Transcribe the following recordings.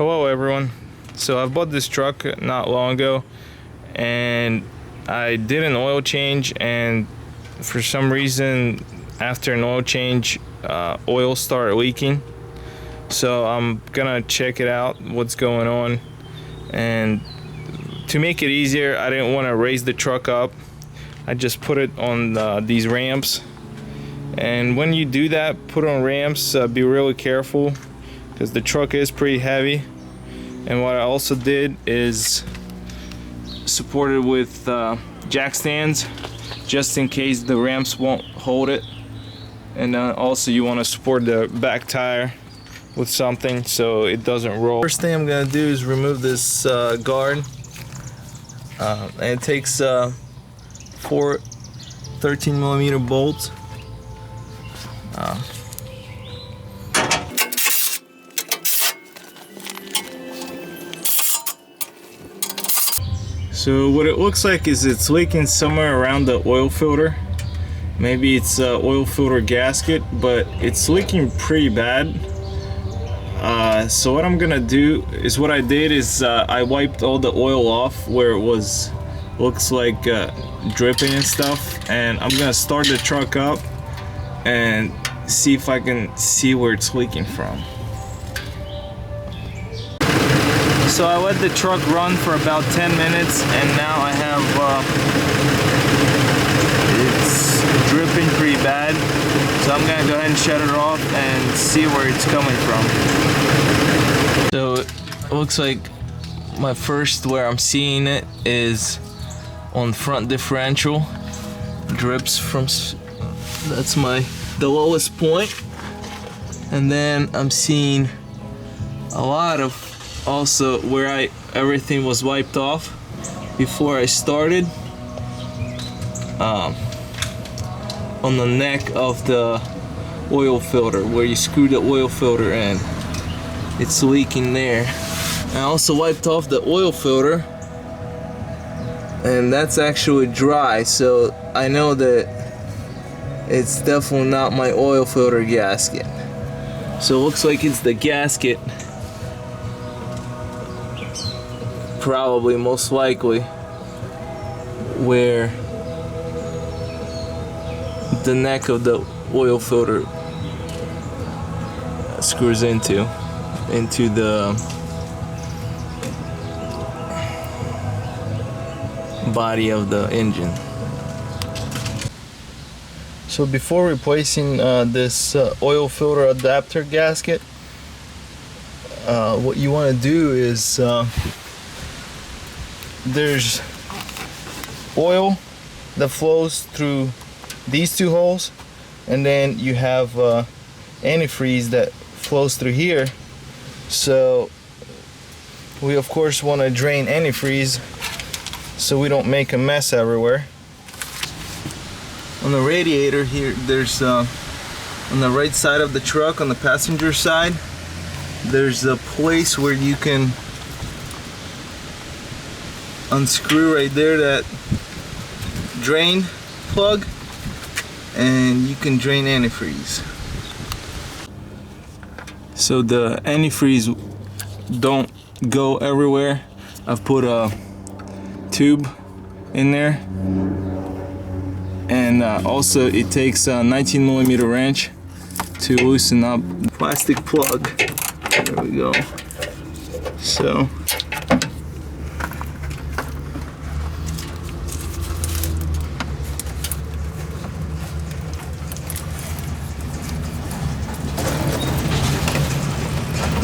Hello everyone. So I bought this truck not long ago and I did an oil change, and for some reason after an oil change oil started leaking. So I'm gonna check it out, what's going on, and to make it easier I didn't want to raise the truck up. I just put it on these ramps, and when you do that, put on ramps, be really careful because the truck is pretty heavy. And what I also did is support it with jack stands just in case the ramps won't hold it. And also you want to support the back tire with something so it doesn't roll. First thing I'm gonna do is remove this guard, and it takes 4 13mm bolts. So what it looks like is it's leaking somewhere around the oil filter. Maybe it's oil filter gasket, but it's leaking pretty bad. So what I'm gonna do is, what I did is I wiped all the oil off where it was, looks like dripping and stuff, and I'm gonna start the truck up and see if I can see where it's leaking from. So I let the truck run for about 10 minutes, and now I have it's dripping pretty bad. So I'm gonna go ahead and shut it off and see where it's coming from. So it looks like my first, where I'm seeing it, is on front differential. Drips from, that's the lowest point, and then I'm seeing a lot of, also where everything was wiped off before I started, on the neck of the oil filter where you screw the oil filter in. It's leaking there. I also wiped off the oil filter, and that's actually dry, so I know that it's definitely not my oil filter gasket. So it looks like it's the gasket, probably, most likely, where the neck of the oil filter screws into the body of the engine. So before replacing this oil filter adapter gasket, what you want to do is there's oil that flows through these two holes, and then you have antifreeze that flows through here. So we of course want to drain antifreeze so we don't make a mess everywhere. On the radiator here, there's on the right side of the truck, on the passenger side, there's a place where you can unscrew right there that drain plug, and you can drain antifreeze. So the antifreeze don't go everywhere. I've put a tube in there, and also it takes a 19mm wrench to loosen up the plastic plug. There we go. So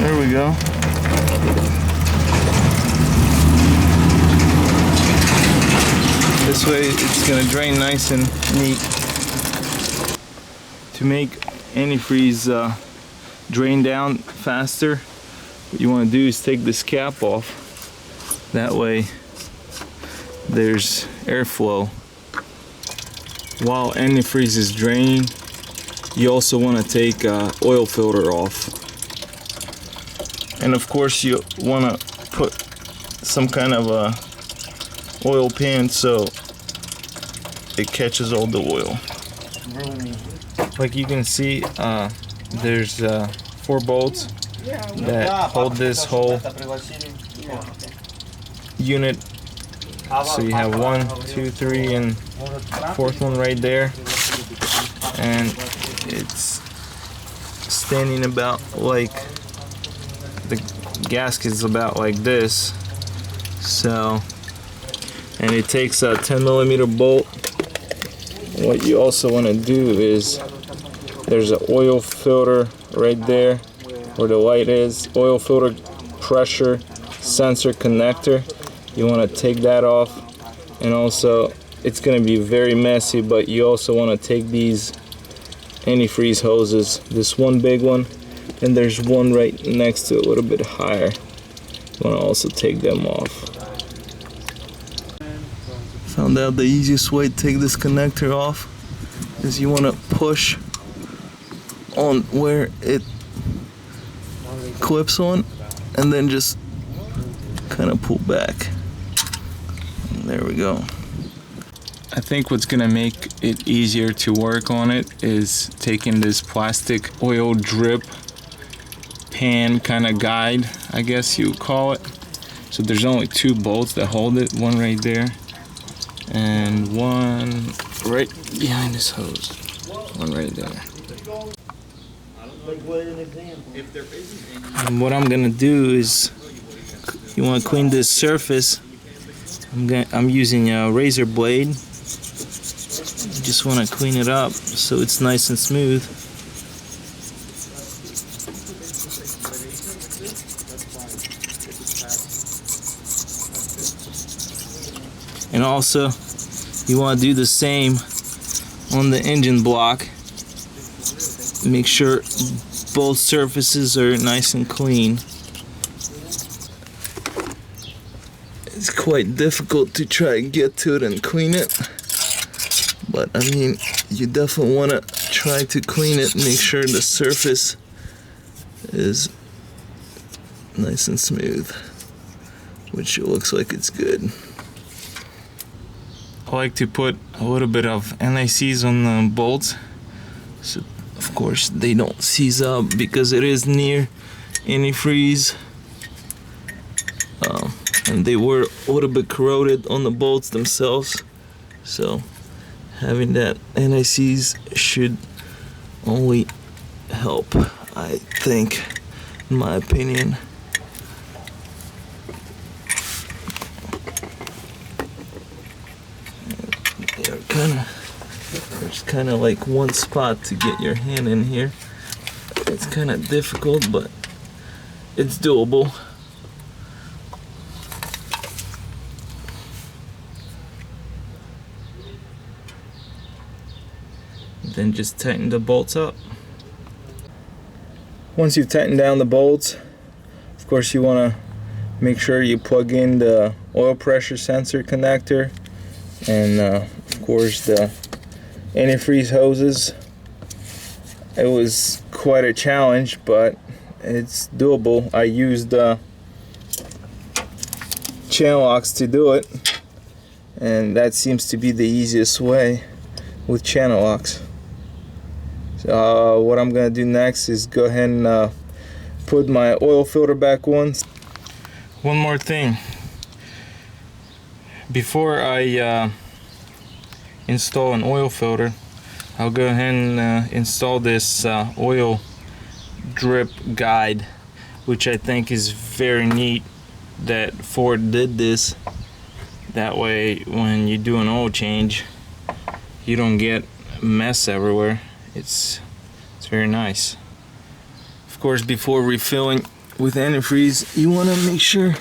there we go. This way it's gonna drain nice and neat. To make antifreeze drain down faster, what you want to do is take this cap off. That way there's airflow. While antifreeze is draining, you also want to take oil filter off. And of course you want to put some kind of a oil pan so it catches all the oil. Like you can see, there's 4 bolts that hold this whole unit. So you have 1, 2, 3, and fourth one right there, and it's standing about like the gasket is about like this. So, and it takes a 10mm bolt. What you also want to do is there's an oil filter right there where the light is, oil filter pressure sensor connector. You want to take that off, and also it's going to be very messy, but you also want to take these antifreeze hoses, this one big one, and there's one right next to it a little bit higher. You want to also take them off. Found out the easiest way to take this connector off is you want to push on where it clips on, and then just kind of pull back. And there we go. I think what's gonna make it easier to work on it is taking this plastic oil drip pan kind of guide, I guess you would call it. So there's only 2 bolts that hold it, one right there and one right behind this hose, one right there. And what I'm gonna do is, you want to clean this surface. I'm using a razor blade. You just want to clean it up so it's nice and smooth. And also, you want to do the same on the engine block. Make sure both surfaces are nice and clean. It's quite difficult to try and get to it and clean it, but I mean, you definitely want to try to clean it and make sure the surface is nice and smooth, which it looks like it's good. I like to put a little bit of NICs on the bolts, so of course they don't seize up because it is near antifreeze. And they were a little bit corroded on the bolts themselves, so having that NICs should only help, I think, in my opinion. There's kind of like one spot to get your hand in here. It's kind of difficult, but it's doable. Then just tighten the bolts up. Once you've tightened down the bolts, of course you want to make sure you plug in the oil pressure sensor connector and of course the antifreeze hoses. It was quite a challenge, but it's doable. I used channel locks to do it, and that seems to be the easiest way with channel locks. So what I'm gonna do next is go ahead and put my oil filter back on. One more thing, before I install an oil filter, I'll go ahead and install this oil drip guide, which I think is very neat that Ford did this. That way when you do an oil change, you don't get mess everywhere. It's very nice. Of course, before refilling with antifreeze, you want to make sure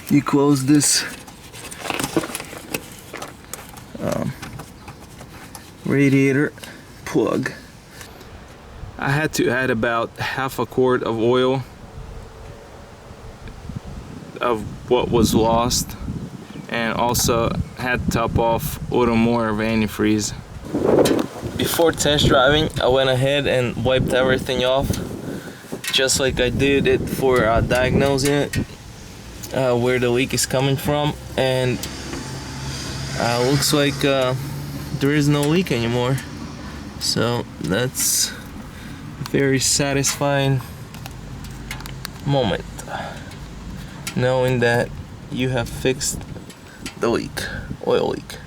you close this radiator plug. I had to add about half a quart of oil of what was lost, and also had to top off a little more of antifreeze. Before test driving, I went ahead and wiped everything off, just like I did it for diagnosing it, where the leak is coming from, and looks like there is no leak anymore. So that's very satisfying moment, knowing that you have fixed the leak, oil leak.